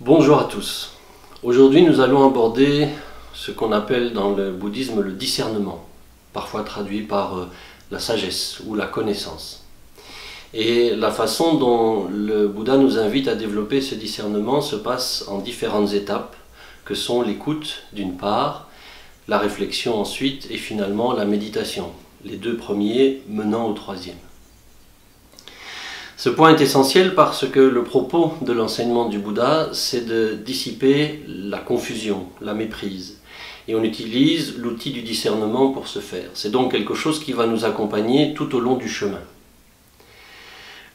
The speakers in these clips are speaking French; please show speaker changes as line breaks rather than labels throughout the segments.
Bonjour à tous. Aujourd'hui, nous allons aborder ce qu'on appelle dans le bouddhisme le discernement, parfois traduit par la sagesse ou la connaissance. Et la façon dont le Bouddha nous invite à développer ce discernement se passe en différentes étapes, que sont l'écoute d'une part, la réflexion ensuite et finalement la méditation, les deux premiers menant au troisième. Ce point est essentiel parce que le propos de l'enseignement du Bouddha, c'est de dissiper la confusion, la méprise. Et on utilise l'outil du discernement pour ce faire. C'est donc quelque chose qui va nous accompagner tout au long du chemin.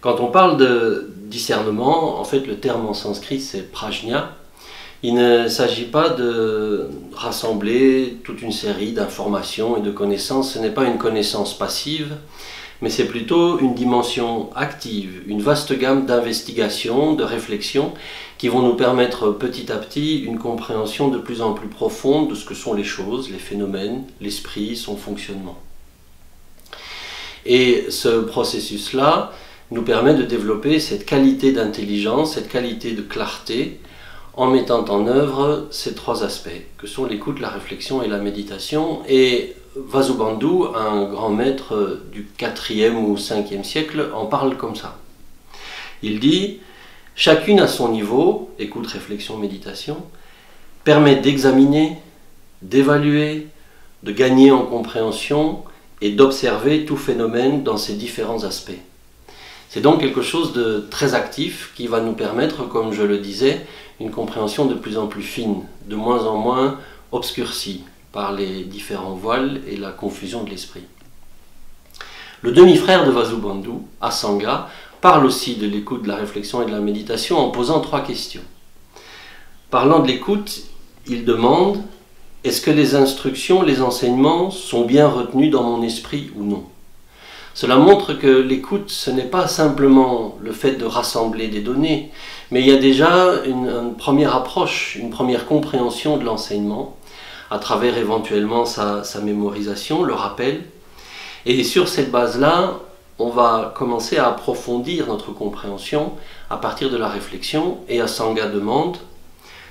Quand on parle de discernement, en fait le terme en sanskrit c'est prajna. Il ne s'agit pas de rassembler toute une série d'informations et de connaissances. Ce n'est pas une connaissance passive, mais c'est plutôt une dimension active, une vaste gamme d'investigations, de réflexions qui vont nous permettre petit à petit une compréhension de plus en plus profonde de ce que sont les choses, les phénomènes, l'esprit, son fonctionnement. Et ce processus-là nous permet de développer cette qualité d'intelligence, cette qualité de clarté, en mettant en œuvre ces trois aspects, que sont l'écoute, la réflexion et la méditation. Et Vasubandhu, un grand maître du 4e ou 5e siècle, en parle comme ça. Il dit « Chacune à son niveau, écoute, réflexion, méditation, permet d'examiner, d'évaluer, de gagner en compréhension et d'observer tout phénomène dans ses différents aspects. » C'est donc quelque chose de très actif qui va nous permettre, comme je le disais, une compréhension de plus en plus fine, de moins en moins obscurcie par les différents voiles et la confusion de l'esprit. Le demi-frère de Vasubandhu, Asanga, parle aussi de l'écoute, de la réflexion et de la méditation en posant trois questions. Parlant de l'écoute, il demande « Est-ce que les instructions, les enseignements sont bien retenus dans mon esprit ou non ?» Cela montre que l'écoute, ce n'est pas simplement le fait de rassembler des données, mais il y a déjà une première approche, une première compréhension de l'enseignement, à travers éventuellement sa mémorisation, le rappel. Et sur cette base-là, on va commencer à approfondir notre compréhension à partir de la réflexion. Et Asanga demande,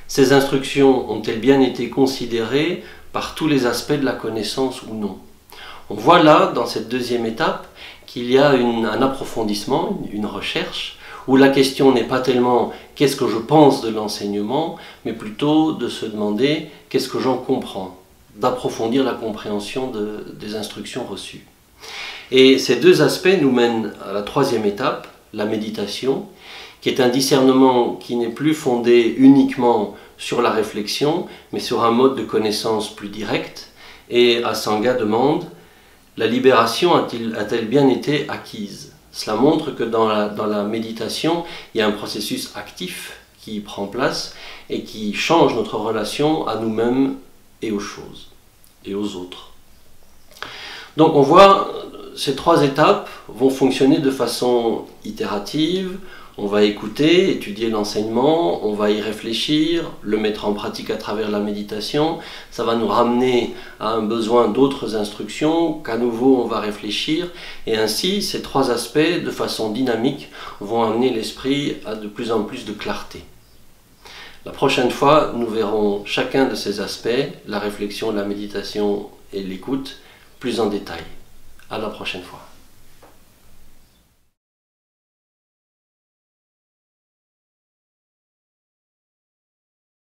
ces instructions ont-elles bien été considérées par tous les aspects de la connaissance ou non? On voit là, dans cette deuxième étape, qu'il y a un approfondissement, une recherche, où la question n'est pas tellement qu'est-ce que je pense de l'enseignement, mais plutôt de se demander qu'est-ce que j'en comprends, d'approfondir la compréhension des instructions reçues. Et ces deux aspects nous mènent à la troisième étape, la méditation, qui est un discernement qui n'est plus fondé uniquement sur la réflexion, mais sur un mode de connaissance plus direct. Et Asanga demande, la libération a-t-elle bien été acquise? Cela montre que dans la méditation, il y a un processus actif qui prend place et qui change notre relation à nous-mêmes et aux choses et aux autres. Donc on voit, ces trois étapes vont fonctionner de façon itérative. On va écouter, étudier l'enseignement, on va y réfléchir, le mettre en pratique à travers la méditation. Ça va nous ramener à un besoin d'autres instructions, qu'à nouveau on va réfléchir. Et ainsi, ces trois aspects, de façon dynamique, vont amener l'esprit à de plus en plus de clarté. La prochaine fois, nous verrons chacun de ces aspects, la réflexion, la méditation et l'écoute, plus en détail. À la prochaine fois.